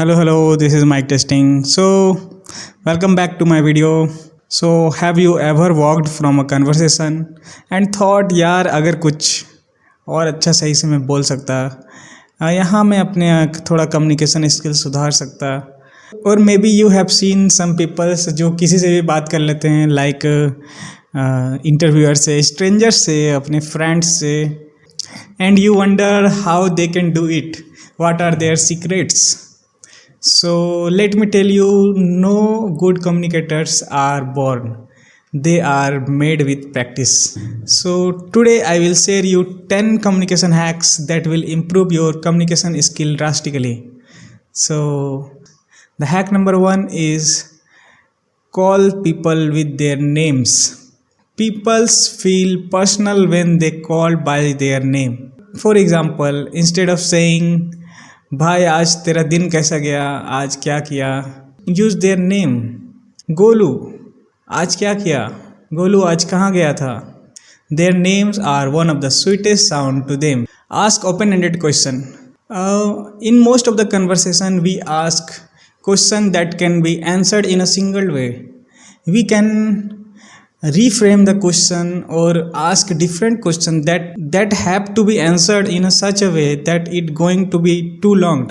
Hello, this is mic testing. Welcome back to my video. Have you ever walked from a conversation and thought, यार अगर कुछ और अच्छा सही से मैं बोल सकता, यहाँ मैं अपने थोड़ा कम्युनिकेशन स्किल सुधार सकता. और maybe you have seen some peoples जो किसी से भी बात कर लेते हैं, लाइक इंटरव्यूअर से, स्ट्रेंजर से, अपने फ्रेंड्स से, and you wonder how they can do it, what are their secrets. So let me tell you, no good communicators are born, they are made with practice. So today I will share you 10 communication hacks that will improve your communication skill drastically. So the hack number 1 is call people with their names. People feel personal when they call by their name. For example, instead of saying भाई आज तेरा दिन कैसा गया, आज क्या किया, use their name. Golu आज क्या किया, गोलू आज कहाँ गया था. Their names are one of the sweetest sound to them. Ask open ended question. In most of the conversation we ask question that can be answered in a single way. We can reframe the question or ask different question that have to be answered in a such a way that it going to be too long.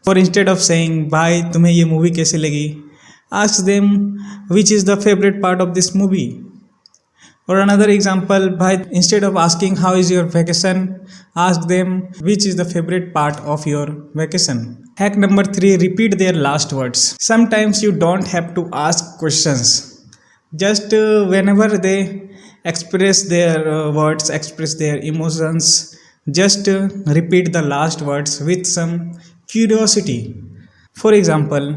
For instead of saying भाई तुम्हें ये movie कैसे लगी, ask them which is the favorite part of this movie. Or another example, भाई instead of asking how is your vacation, ask them which is the favorite part of your vacation. Hack number 3, repeat their last words. Sometimes you don't have to ask questions. Just whenever they express their words, express their emotions, just repeat the last words with some curiosity. For example,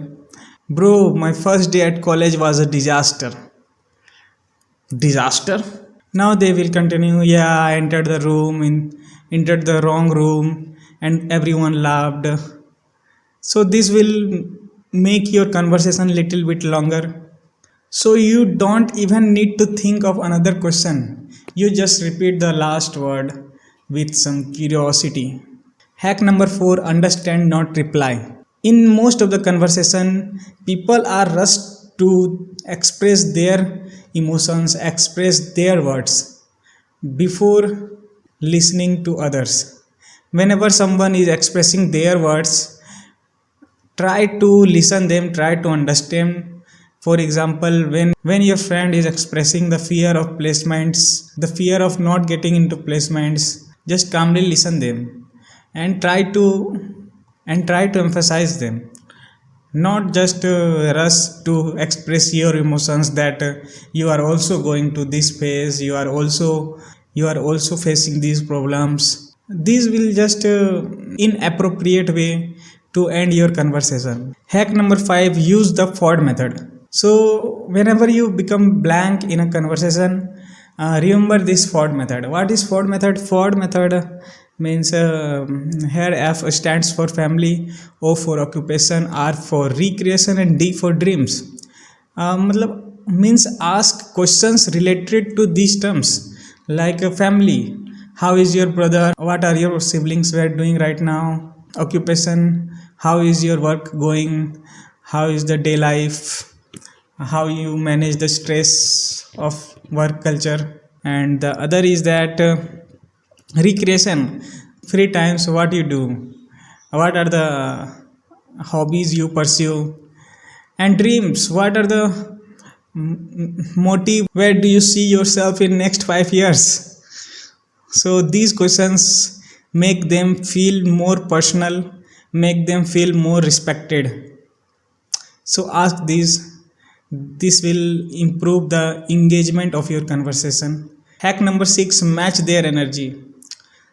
bro, my first day at college was a disaster. Disaster? Now they will continue, yeah, I entered the wrong room and everyone laughed. So this will make your conversation little bit longer. So you don't even need to think of another question. You just repeat the last word with some curiosity. Hack number 4, understand, not reply. In most of the conversation, people are rushed to express their emotions, express their words before listening to others. Whenever someone is expressing their words, try to listen them, try to understand. For example, when your friend is expressing the fear of placements, the fear of not getting into placements, just calmly listen them and try to emphasize them. Not just rush to express your emotions that you are also going to this phase, you are also facing these problems. These will just inappropriate way to end your conversation. Hack number 5, use the Ford method. So whenever you become blank in a conversation, remember this Ford method. What is Ford method? Ford method means here F stands for family, O for occupation, R for recreation, and D for dreams. Means ask questions related to these terms, like family, how is your brother, what are your siblings were doing right now. Occupation, how is your work going, how is the day life, how you manage the stress of work culture. And the other is that recreation, free times, what you do, what are the hobbies you pursue. And dreams, what are the motive, where do you see yourself in next 5 years. So these questions make them feel more personal, make them feel more respected. So ask these. This will improve the engagement of your conversation. Hack number 6, match their energy.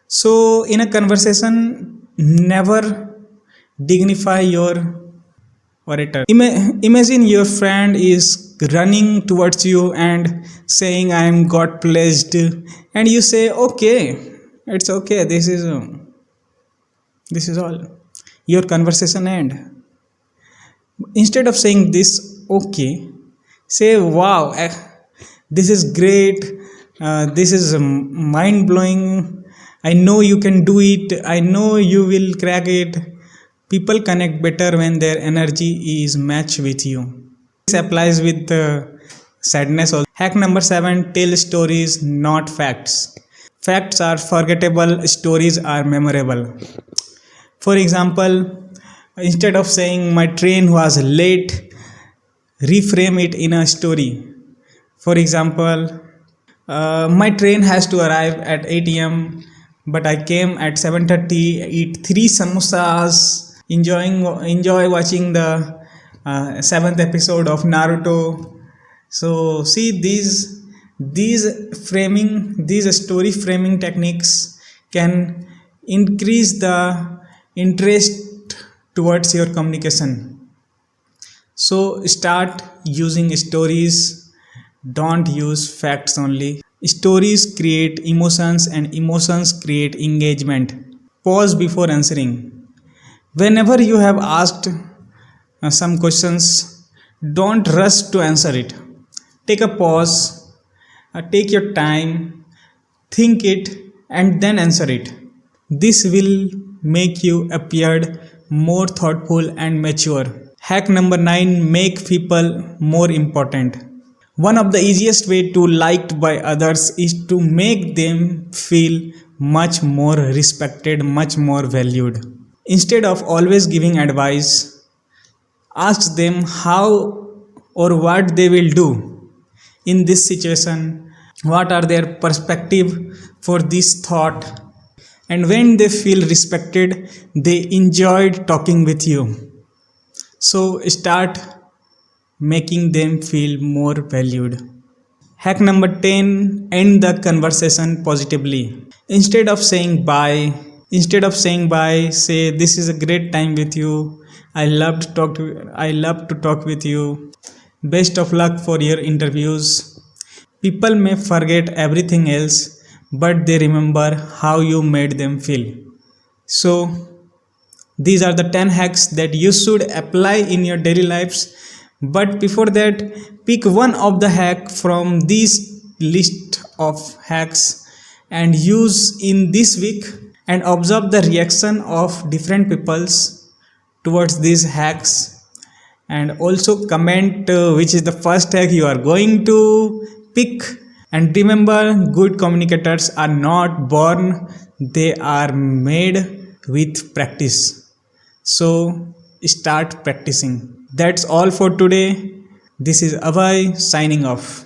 So in a conversation, never dignify your orator. Imagine your friend is running towards you and saying I am got pleased, and you say okay, it's okay, this is all. Your conversation end. Instead of saying this okay, say wow, this is great, this is mind blowing, I know you can do it, I know you will crack it. People connect better when their energy is matched with you. This applies with sadness also. Hack number 7, tell stories, not facts. Facts are forgettable, stories are memorable. For example, instead of saying my train was late, reframe it in a story. For example, my train has to arrive at 8 a.m. but I came at 7:30. Eat three samosas. Enjoy watching the seventh episode of Naruto. So see these story framing techniques can increase the interest towards your communication. So start using stories, don't use facts only. Stories create emotions and emotions create engagement. Pause before answering. Whenever you have asked some questions, don't rush to answer it. Take a pause, take your time, think it, and then answer it. This will make you appear more thoughtful and mature. Hack number 9, make people more important. One of the easiest way to liked by others is to make them feel much more respected, much more valued. Instead of always giving advice, ask them how or what they will do in this situation, what are their perspective for this thought, and when they feel respected, they enjoyed talking with you. So start making them feel more valued. Hack number 10, end the conversation positively. Instead of saying bye, say this is a great time with you. I love to talk with you. Best of luck for your interviews. People may forget everything else, but they remember how you made them feel. So these are the 10 hacks that you should apply in your daily lives. But before that, pick one of the hack from this list of hacks and use in this week, and observe the reaction of different peoples towards these hacks, and also comment which is the first hack you are going to pick. And remember, good communicators are not born, they are made with practice. So start practicing. That's all for today. This is Abhay signing off.